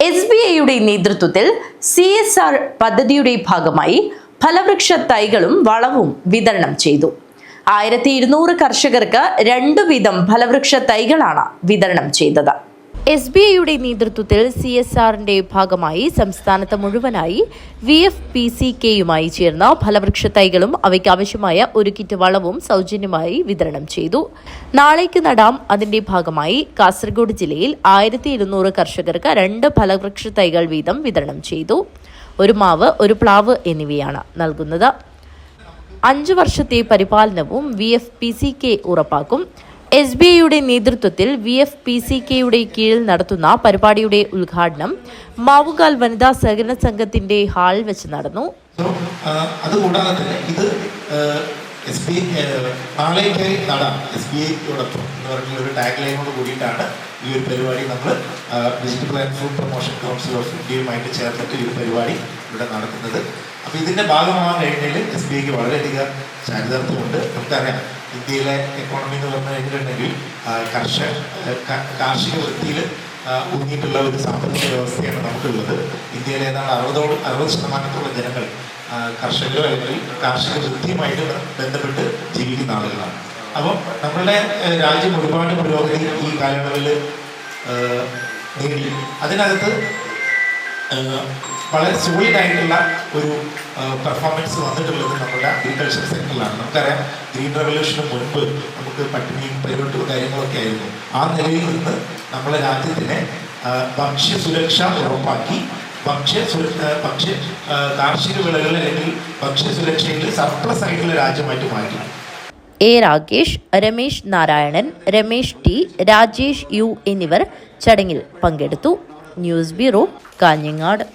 SBIയുടെ നേതൃത്വത്തിൽ CSR പദ്ധതിയുടെ ഭാഗമായി ഫലവൃക്ഷ തൈകളും വളവും വിതരണം ചെയ്തു. 1200 കർഷകർക്ക് 2 വീതം ഫലവൃക്ഷ തൈകളാണ് വിതരണം ചെയ്തത്. SBIയുടെ നേതൃത്വത്തിൽ CSRന്റെ ഭാഗമായി സംസ്ഥാനത്ത് മുഴുവനായി VFPCKയുമായി ചേർന്ന ഫലവൃക്ഷ തൈകളും അവയ്ക്ക് ആവശ്യമായ 1 കിറ്റ് വളവും സൗജന്യമായി വിതരണം ചെയ്തു. നാളേക്ക് നടാം അതിന്റെ ഭാഗമായി കാസർഗോഡ് ജില്ലയിൽ 1200 കർഷകർക്ക് 2 ഫലവൃക്ഷ തൈകൾ വീതം വിതരണം ചെയ്തു. 1 മാവ് 1 പ്ലാവ് എന്നിവയാണ് നൽകുന്നത്. 5 വർഷത്തെ പരിപാലനവും VFPCK ഉറപ്പാക്കും. SBIയുടെ നേതൃത്വത്തിൽ VFPCKയുടെ കീഴിൽ നടത്തുന്ന പരിപാടിയുടെ ഉദ്ഘാടനം മാവുകാൽ വനിതാ സഹകരണ സംഘത്തിന്റെ ഹാളിൽ വെച്ച് നടന്നു. അതുകൂടാതെ തന്നെ ഇത് നാളേക്ക് നടാം SBIയോടൊപ്പം എന്ന് പറഞ്ഞ ഒരു ടാഗ് ലൈനോട് കൂടിയിട്ടാണ് ഈ ഒരു പരിപാടി നമ്മൾ vegetable and fruit promotion council of ഇന്ത്യയുമായിട്ട് ചേർന്നിട്ട് ഈ ഒരു പരിപാടി ഇവിടെ നടത്തുന്നത്. അപ്പോൾ ഇതിൻ്റെ ഭാഗമാകാൻ കഴിഞ്ഞാൽ SBIക്ക് വളരെയധികം ചാരിതാർത്ഥ്യമുണ്ട്. നമുക്കറിയാം ഇന്ത്യയിലെ എക്കോണമി എന്ന് പറഞ്ഞു കഴിഞ്ഞിട്ടുണ്ടെങ്കിൽ കാർഷിക വൃത്തിയിൽ ഊന്നിയിട്ടുള്ള ഒരു സാമ്പത്തിക വ്യവസ്ഥയാണ് നമുക്കുള്ളത്. ഇന്ത്യയിലെ ഏതാണ്ട് 60% ജനങ്ങൾ കർഷകരോ അല്ലെങ്കിൽ കാർഷിക വൃത്തിയുമായിട്ട് ബന്ധപ്പെട്ട് ജീവിക്കുന്ന ആളുകളാണ്. അപ്പം നമ്മളുടെ രാജ്യം ഒരുപാട് പുരോഗതി ഈ കാലയളവിൽ നേടി. അതിനകത്ത് വളരെ സോളിഡായിട്ടുള്ള ഒരു പെർഫോമൻസ് വന്നിട്ടുള്ളത് നമ്മുടെ അഗ്രികൾച്ചർ സെക്ടറിലാണ്. നമുക്കറിയാം ഗ്രീൻ റെവല്യൂഷന് മുൻപ് നമുക്ക് പട്ടിണിയും പ്രൈവറ്റും കാര്യങ്ങളൊക്കെ ആയിരുന്നു. ആ നിലയിൽ നിന്ന് നമ്മുടെ രാജ്യത്തിനെ ഭക്ഷ്യസുരക്ഷ ഉറപ്പാക്കി കാർഷിക വിളകൾ അല്ലെങ്കിൽ ഭക്ഷ്യസുരക്ഷയിൽ സർപ്ലസ് ആയിട്ടുള്ള രാജ്യമായിട്ട് മാറ്റി. രാകേഷ്, രമേശ് നാരായണൻ, രമേശ് T, രാജേഷ് U എന്നിവർ ചടങ്ങിൽ പങ്കെടുത്തു. News bureau, Kanhangad.